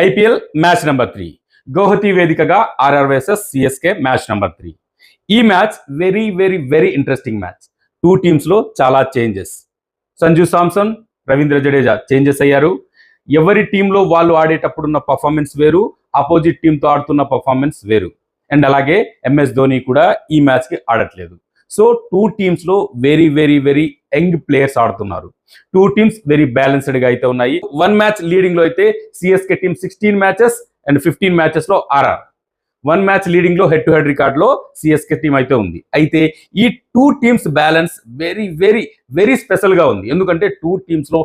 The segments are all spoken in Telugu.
ఐపీఎల్ మ్యాచ్ నెంబర్ 3 గౌహతి వేదికగా RR versus CSK match number 3. ఈ match very very very interesting match. Two టీమ్స్లో చాలా చేంజెస్. సంజు సామ్సన్, రవీంద్ర జడేజా చేంజెస్ అయ్యారు. ఎవరి టీంలో వాళ్ళు ఆడేటప్పుడున్న పర్ఫార్మెన్స్ వేరు, ఆపోజిట్ టీంతో ఆడుతున్న పర్ఫార్మెన్స్ వేరు. అండ్ అలాగే ఎంఎస్ ధోని కూడా ఈ మ్యాచ్కి ఆడట్లేదు. సో టూ టీమ్స్లో very very very young players ఆడుతున్నారు. టూ టీమ్స్ వెరీ బ్యాలెన్స్డ్గా అయితే ఉన్నాయి. వన్ మ్యాచ్ లీడింగ్లో అయితే సిఎస్కే టీమ్ 16 మ్యాచెస్ అండ్ 15 మ్యాచెస్లో ఆర్ఆర్. వన్ మ్యాచ్ లీడింగ్లో హెడ్ టు హెడ్ రికార్డులో సిఎస్కే టీం అయితే ఉంది. అయితే ఈ two teams balance very very very స్పెషల్గా ఉంది. ఎందుకంటే టూ టీమ్స్లో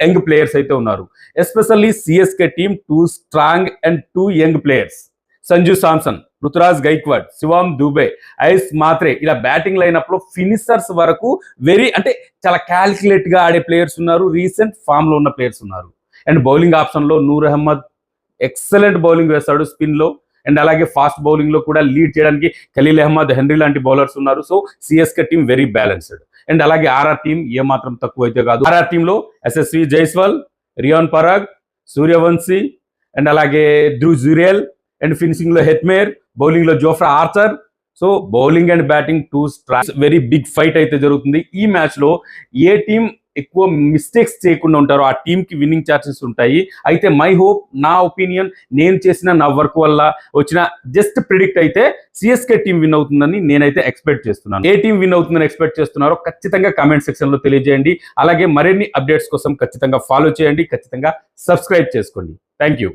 యంగ్ ప్లేయర్స్ అయితే ఉన్నారు. Especially CSK team too strong and too young players. Sanju Samson, Ruturaj Gaikwad, శివామ్ Dubey, ice మాత్రే ఇలా బ్యాటింగ్ లైనప్లో ఫినిషర్స్ వరకు అంటే చాలా క్యాల్కులేట్గా ఆడే ప్లేయర్స్ ఉన్నారు. రీసెంట్ ఫామ్లో ఉన్న ప్లేయర్స్ ఉన్నారు. అండ్ బౌలింగ్ ఆప్షన్లో నూర్ అహ్మద్ ఎక్సలెంట్ బౌలింగ్ వేస్తాడు స్పిన్లో. అండ్ అలాగే ఫాస్ట్ బౌలింగ్లో కూడా లీడ్ చేయడానికి ఖలీల్ అహ్మద్, హెన్రీ లాంటి బౌలర్స్ ఉన్నారు. So CSK team very balanced. And అలాగే ఆర్ఆర్ టీం ఏమాత్రం తక్కువ అయితే కాదు. ఆర్ఆర్ టీంలో ఎస్ఎస్వి జైస్వాల్, రియాన్ పరాగ్, సూర్యవంశీ అండ్ అలాగే ధ్రువ్ జురేల్ అండ్ ఫినిషింగ్లో హెట్మేర్, బౌలింగ్లో Jofra Archer. So bowling and batting too strong, very big fight అయితే జరుగుతుంది. ఈ మ్యాచ్లో ఏ టీం ఎక్కువ మిస్టేక్స్ చేయకుండా ఉంటారో ఆ టీంకి విన్నింగ్ ఛాన్సెస్ ఉంటాయి. అయితే మై హోప్, నా ఒపీనియన్, నేను చేసిన నా వర్క్ వల్ల వచ్చిన జస్ట్ ప్రిడిక్ట్ అయితే సిఎస్కే టీం విన్ అవుతుందని నేనైతే ఎక్స్పెక్ట్ చేస్తున్నాను. ఏ టీం విన్ అవుతుందని ఎక్స్పెక్ట్ చేస్తున్నారో ఖచ్చితంగా కామెంట్ సెక్షన్లో తెలియజేయండి. అలాగే మరిన్ని అప్డేట్స్ కోసం ఖచ్చితంగా ఫాలో చేయండి, ఖచ్చితంగా సబ్స్క్రైబ్ చేసుకోండి. Thank you.